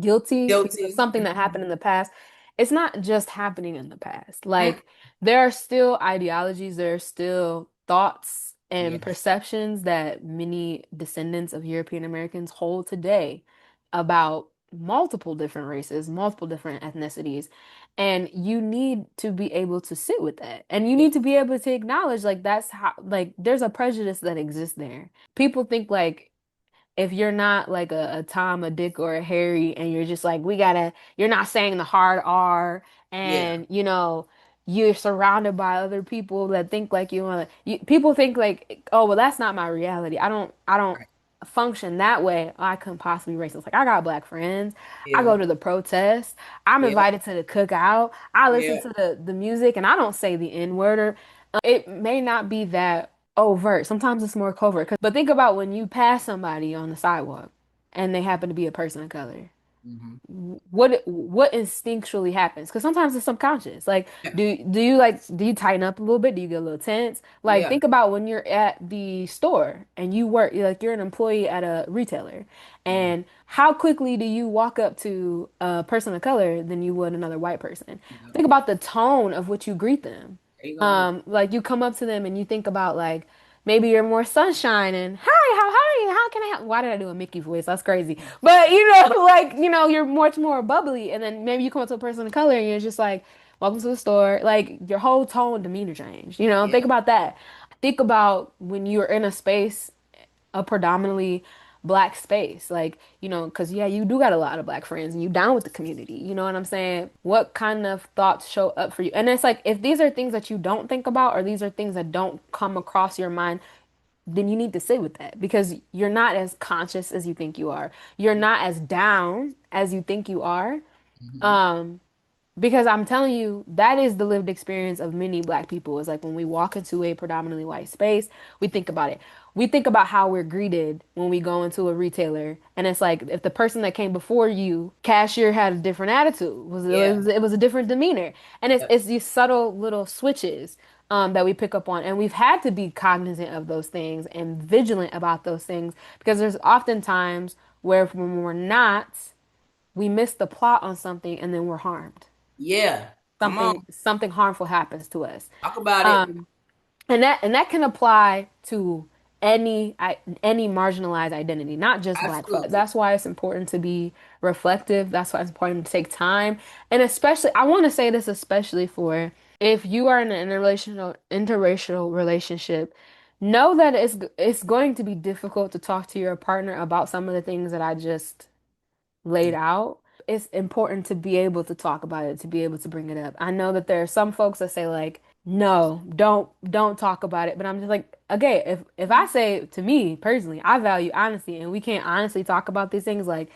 guilty because of Guilty. something that happened in the past. It's not just happening in the past. Mm. Like there are still ideologies, there are still thoughts and Yes. perceptions that many descendants of European Americans hold today about multiple different races, multiple different ethnicities. And you need to be able to sit with that. And you Yeah. need to be able to acknowledge like that's how like there's a prejudice that exists there. People think like if you're not like a Tom, a Dick, or a Harry, and you're just like, you're not saying the hard R, Yeah. and you're surrounded by other people that think like people think like, oh, well, that's not my reality. I don't, Right. function that way, I couldn't possibly be racist. Like I got black friends. I Yeah. go to the protests. I'm Yeah. invited to the cookout. I listen Yeah. to the music and I don't say the N word or it may not be that overt. Sometimes it's more covert. But think about when you pass somebody on the sidewalk and they happen to be a person of color Hmm. what instinctually happens because sometimes it's subconscious like Yeah. do you tighten up a little bit, do you get a little tense, like Yeah. think about when you're at the store and you work like you're an employee at a retailer Mhm. and how quickly do you walk up to a person of color than you would another white person. Yeah. Think about the tone of which you greet them. There you go. Like you come up to them and you think about like maybe you're more sunshine and hi, how are you? How can I help? Why did I do a Mickey voice? That's crazy. But you know, like you know, you're much more bubbly, and then maybe you come up to a person of color and you're just like, "Welcome to the store." Like your whole tone, demeanor change. You know, think Yeah. about that. Think about when you're in a space, a predominantly black space, like you know, because yeah, you do got a lot of black friends and you down with the community. You know what I'm saying? What kind of thoughts show up for you? And it's like if these are things that you don't think about, or these are things that don't come across your mind, then you need to sit with that because you're not as conscious as you think you are. You're not as down as you think you are. Hmm. Um, because I'm telling you, that is the lived experience of many black people. Is like when we walk into a predominantly white space, we think about it. We think about how we're greeted when we go into a retailer, and it's like if the person that came before you, cashier, had a different attitude, Yeah. it was a different demeanor, and Yep. it's these subtle little switches that we pick up on, and we've had to be cognizant of those things and vigilant about those things because there's often times where when we're not, we miss the plot on something and then we're harmed. Yeah. Come on. Something harmful happens to us. Talk about it. Um, and that can apply to any marginalized identity, not just black folk. Absolutely. That's why it's important to be reflective. That's why it's important to take time. And especially, I want to say this especially for if you are in an interracial relationship, know that it's going to be difficult to talk to your partner about some of the things that I just laid out. It's important to be able to talk about it, to be able to bring it up. I know that there are some folks that say like, no, don't talk about it. But I'm just like, okay, if I say to me personally, I value honesty and we can't honestly talk about these things, like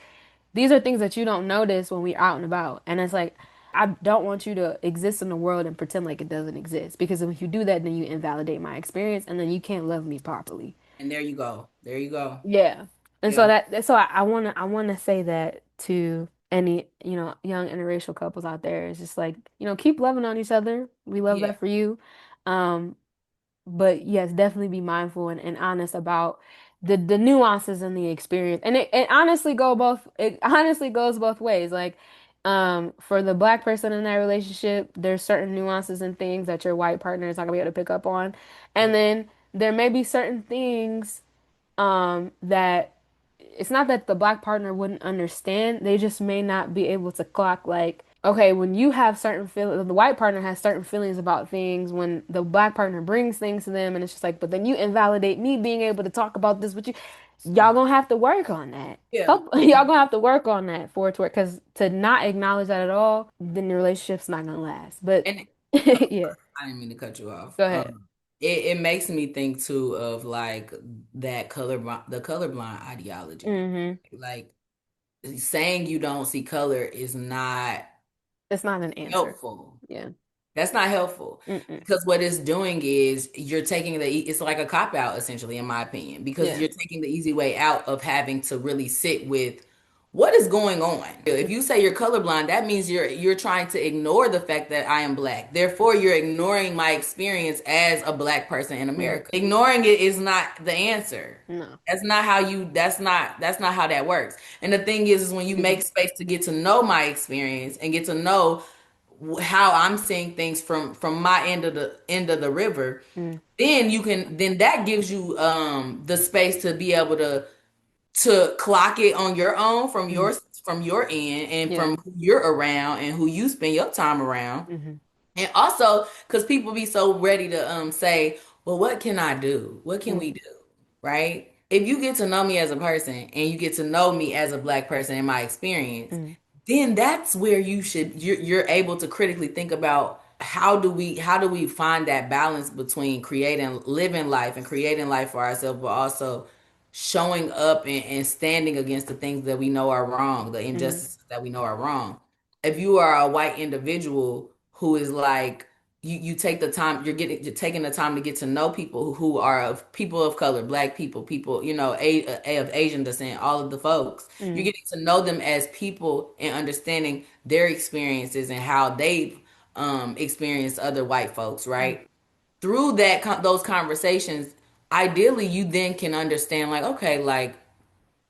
these are things that you don't notice when we're out and about. And it's like, I don't want you to exist in the world and pretend like it doesn't exist. Because if you do that, then you invalidate my experience and then you can't love me properly. And there you go. There you go. Yeah. And so Yeah. I wanna say that to any, you know, young interracial couples out there. It's just like, you know, keep loving on each other. We love Yeah. that for you. Um, but yes, definitely be mindful and honest about the nuances and the experience. And it honestly goes both ways. Like, for the black person in that relationship, there's certain nuances and things that your white partner is not gonna be able to pick up on. Yeah. And then there may be certain things that it's not that the black partner wouldn't understand, they just may not be able to clock like, okay, when you have certain feelings, the white partner has certain feelings about things when the black partner brings things to them, and it's just like, but then you invalidate me being able to talk about this with you. Y'all gonna have to work on that. Yeah. Help, y'all gonna have to work on that for it to work, because to not acknowledge that at all, then the relationship's not gonna last. But And yeah, I didn't mean to cut you off. go ahead. It makes me think too of like that the colorblind ideology. Hmm. Like saying you don't see color is not It's not an answer. helpful. Yeah. That's not helpful Mm-mm. because what it's doing is you're taking it's like a cop out essentially, in my opinion, because Yeah. you're taking the easy way out of having to really sit with what is going on. If you say you're colorblind, that means you're trying to ignore the fact that I am black. Therefore, you're ignoring my experience as a black person in Mm. America. Ignoring it is not the answer. No. That's not how that works. And the thing is when you make space to get to know my experience and get to know how I'm seeing things from my end of the river, Mm. then that gives you the space to be able to clock it on your own Mm. from your end and Yeah. from who you're around and who you spend your time around. Hmm. And also because people be so ready to say, well, what can I do? What can we Mm. do? Right? If you get to know me as a person and you get to know me as a black person in my experience, Mm. then that's where you're able to critically think about how do we find that balance between creating living life and creating life for ourselves, but also showing up and standing against the things that we know are wrong, the Mm-hmm. injustices that we know are wrong. If you are a white individual who is like you take the time, you're taking the time to get to know people who are of people of color, black people, people, of Asian descent, all of the folks. You're Mm-hmm. getting to know them as people and understanding their experiences and how they've experienced other white folks, right? Through those conversations, ideally you then can understand like, okay, like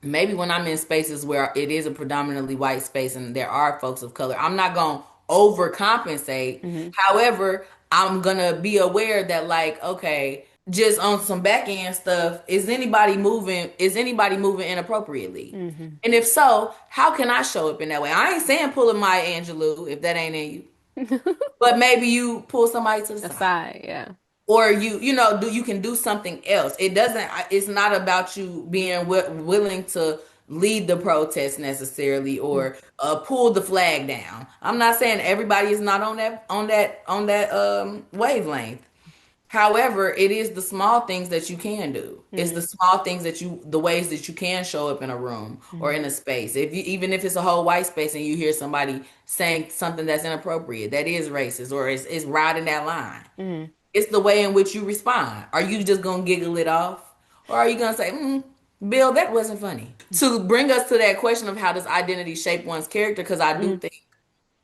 maybe when I'm in spaces where it is a predominantly white space and there are folks of color, I'm not going to overcompensate. Mm-hmm. However, I'm going to be aware that like, okay, just on some back end stuff, is anybody moving inappropriately? Mm-hmm. And if so, how can I show up in that way? I ain't saying pulling my Angelou if that ain't in you, but maybe you pull somebody to the side, Aside, yeah. or you can do something else. It's not about you being willing to lead the protest necessarily, or pull the flag down. I'm not saying everybody is not on that wavelength. However, it is the small things that you can do. It's the Mm-hmm. small things the ways that you can show up in a room or Mm-hmm. in a space. Even if it's a whole white space and you hear somebody saying something that's inappropriate, that is racist, or it's riding that line, Mm-hmm. it's the way in which you respond. Are you just gonna giggle it off, or are you gonna say, "Bill, that wasn't funny"? To bring us to that question of how does identity shape one's character? Because I do Mm-hmm. think,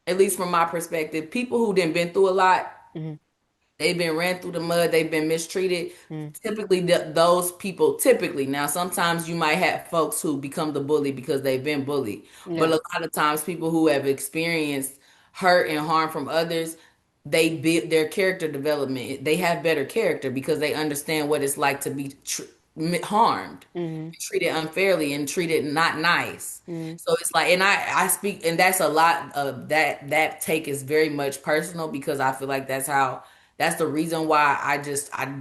at least from my perspective, people who didn't been through a lot, Mm-hmm. they've been ran through the mud, they've been mistreated. Mm-hmm. Typically, those people, typically, now sometimes you might have folks who become the bully because they've been bullied, but Yeah. a lot of times people who have experienced hurt and harm from others, they build their character development. They have better character because they understand what it's like to be harmed, Mm-hmm. treated unfairly, and treated not nice. Mm-hmm. So it's like, and I speak, and that's a lot of that take is very much personal because I feel like that's the reason why I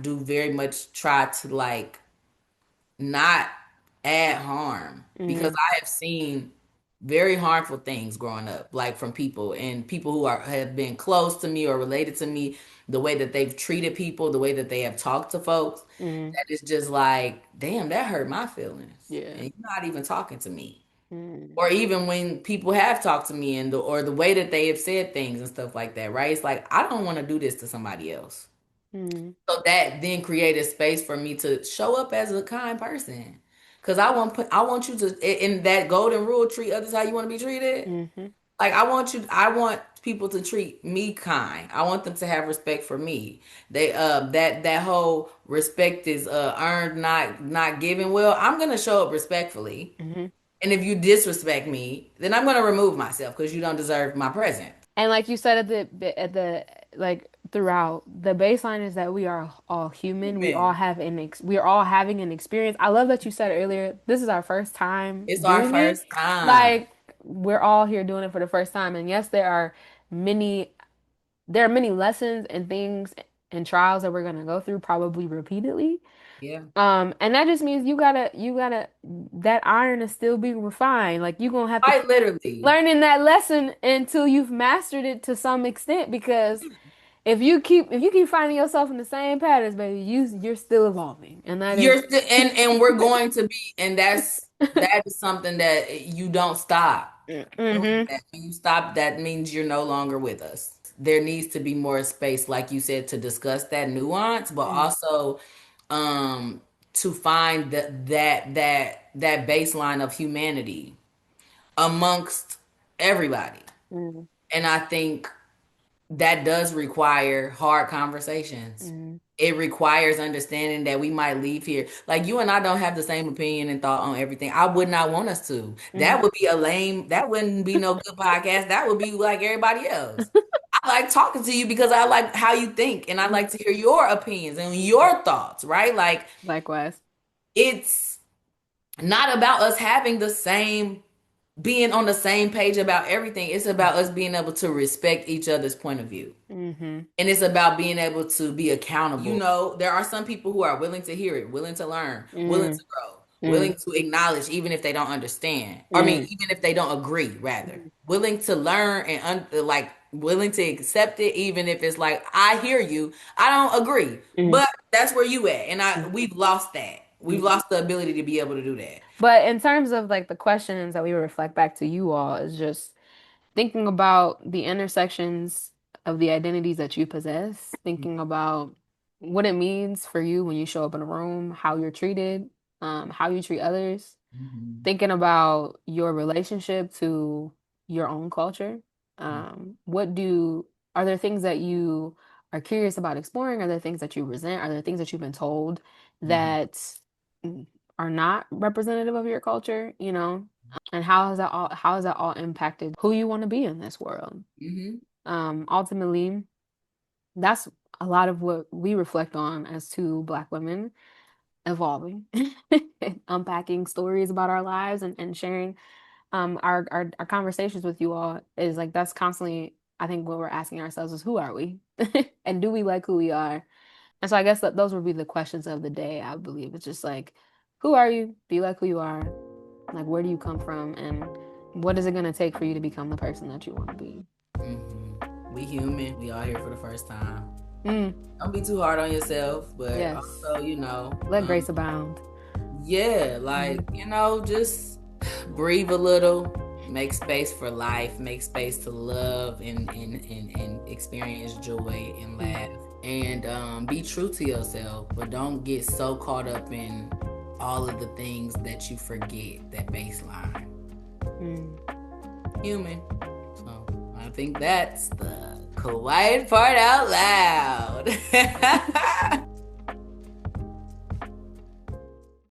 do very much try to like not add harm, because Mm-hmm. I have seen very harmful things growing up, like from people and people who have been close to me or related to me, the way that they've treated people, the way that they have talked to folks, Mm-hmm. that is just like, damn, that hurt my feelings. Yeah. And you're not even talking to me. Mm-hmm. Or even when people have talked to me or the way that they have said things and stuff like that, right? It's like I don't want to do this to somebody else. Mm-hmm. So that then created space for me to show up as a kind person. Cause I want you to, in that golden rule, treat others how you want to be treated. Mm-hmm. Like I want people to treat me kind. I want them to have respect for me. That whole respect is earned, not given. Well, I'm gonna show up respectfully. Mm-hmm. And if you disrespect me, then I'm gonna remove myself because you don't deserve my presence. And like you said at the like throughout, the baseline is that we are all human. We all Amen. have we are all having an experience. I love that you said earlier, this is our first time It's our doing it. first time. Like we're all here doing it for the first time. And yes, many there are many lessons and things and trials that we're gonna go through probably repeatedly. Yeah. And that just means you gotta that iron is still being refined. Like you're gonna have to Quite keep literally. learning that lesson until you've mastered it to some extent because if you keep finding yourself in the same patterns, baby, you're still evolving. And that is You're still, and we're going to be, and that is something that you don't stop doing mm-hmm. that. When you stop, that means you're no longer with us. There needs to be more space, like you said, to discuss that nuance, but also um to find that baseline of humanity amongst everybody. Mm-hmm. And I think that does require hard conversations. Mm-hmm. It requires understanding that we might leave here. Like you and I don't have the same opinion and thought on everything. I would not want us to. Mm-hmm. That wouldn't be no good podcast. That would be like everybody else. I like talking to you because I like how you think and I like to hear your opinions and your thoughts, right? Like Likewise. it's not about us having being on the same page about everything. It's about us being able to respect each other's point of view. Mm-hmm. And it's about being able to be accountable. There are some people who are willing to hear it, willing to learn, willing Mm-hmm. to grow, Mm-hmm. willing to acknowledge, even if they don't understand. I mean, Mm-hmm. even if they don't agree, rather. Willing to learn and like willing to accept it, even if it's like, I hear you, I don't agree. Mm-hmm. But that's where you at. And we've lost that. We've lost the ability to be able to do that. But in terms of like the questions that we reflect back to you all is just thinking about the intersections of the identities that you possess, thinking about what it means for you when you show up in a room, how you're treated, how you treat others, Mm-hmm. thinking about your relationship to your own culture. What do Are there things that you are curious about exploring? Are there things that you resent? Are there things that you've been told Mm-hmm. that are not representative of your culture, you know? And how has that all impacted who you want to be in this world? Mm-hmm. Ultimately, that's a lot of what we reflect on as two Black women evolving, unpacking stories about our lives and sharing our conversations with you all is like that's constantly I think what we're asking ourselves is who are we? And do we like who we are? And so I guess that those would be the questions of the day, I believe. It's just like, who are you? Do you like who you are? Like, where do you come from? And what is it going to take for you to become the person that you want to be? Mm-hmm. We human. We all here for the first time. Mm, Don't be too hard on yourself, but yes. also, Let grace abound. yeah, like, Mm, just breathe a little, make space for life, make space to love and experience joy and mm, laugh. And be true to yourself, but don't get so caught up in all of the things that you forget that baseline. mm. Human. So I think that's the quiet part out loud.